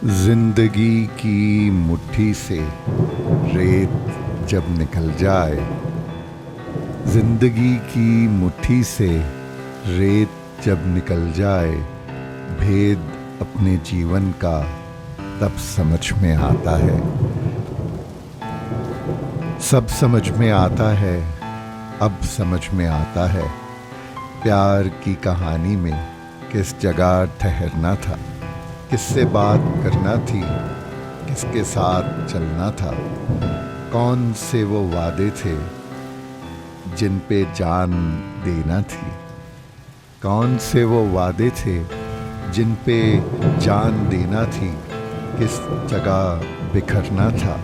जिंदगी की मुट्ठी से रेत जब निकल जाए, जिंदगी की मुट्ठी से रेत जब निकल जाए, भेद अपने जीवन का तब समझ में आता है। सब समझ में आता है, अब समझ में आता है, प्यार की कहानी में किस जगह ठहरना था, किससे बात करना थी, किसके साथ चलना था, कौन से वो वादे थे जिन पे जान देना थी, कौन से वो वादे थे जिन पे जान देना थी, किस जगह बिखरना था,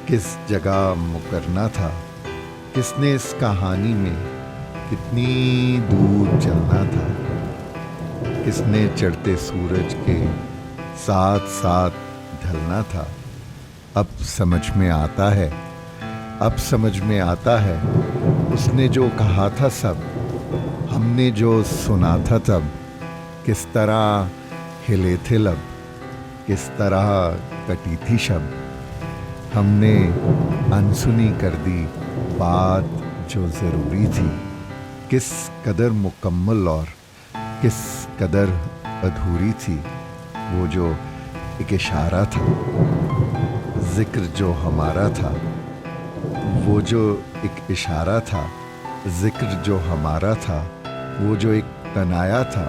किस जगह मुकरना था, किसने इस कहानी में कितनी दूर चलना था, किसने चढ़ते सूरज के साथ साथ ढलना था। अब समझ में आता है, अब समझ में आता है, उसने जो कहा था सब, हमने जो सुना था तब, किस तरह हिले थे लब, किस तरह कटी थी शब, हमने अनसुनी कर दी बात जो ज़रूरी थी, किस कदर मुकम्मल और किस कदर अधूरी थी वो जो एक इशारा था, जिक्र जो हमारा था, वो जो एक इशारा था, जिक्र जो हमारा था, वो जो एक तनाया था,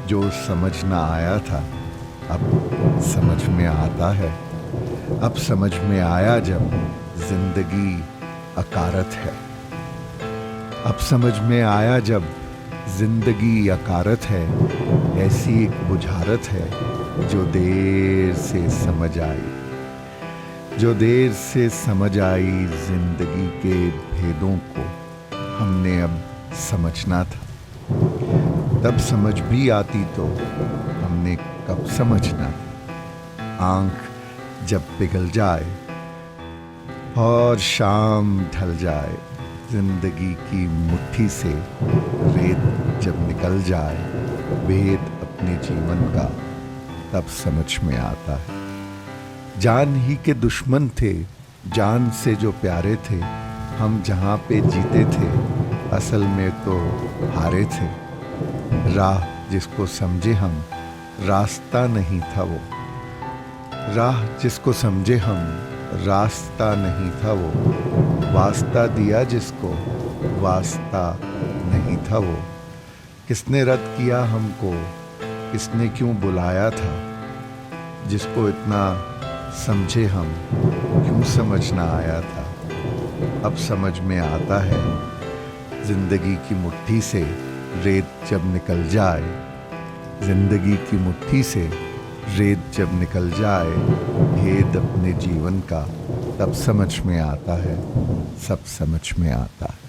जो समझ ना आया था, अब समझ में आता है। अब समझ में आया जब जिंदगी अकारत है, अब समझ में आया जब जिंदगी अकारत है, ऐसी एक बुझारत है जो देर से समझ आई, जो देर से समझ आई, जिंदगी के भेदों को हमने अब समझना था, तब समझ भी आती तो हमने कब समझना था। आंख जब पिघल जाए और शाम ढल जाए, जिंदगी की मुट्ठी से रेत जब निकल जाए, भेद अपने जीवन का तब समझ में आता है। जान ही के दुश्मन थे, जान से जो प्यारे थे, हम जहाँ पे जीते थे असल में तो हारे थे। राह जिसको समझे हम, रास्ता नहीं था वो, राह जिसको समझे हम, रास्ता नहीं था वो, वास्ता दिया जिसको, वास्ता नहीं था वो, किसने रद्द किया हमको, किसने क्यों बुलाया था, जिसको इतना समझे हम क्यों समझ ना आया था। अब समझ में आता है, जिंदगी की मुट्ठी से रेत जब निकल जाए, जिंदगी की मुट्ठी से रेत जब निकल जाए, भेद अपने जीवन का तब समझ में आता है, सब समझ में आता है।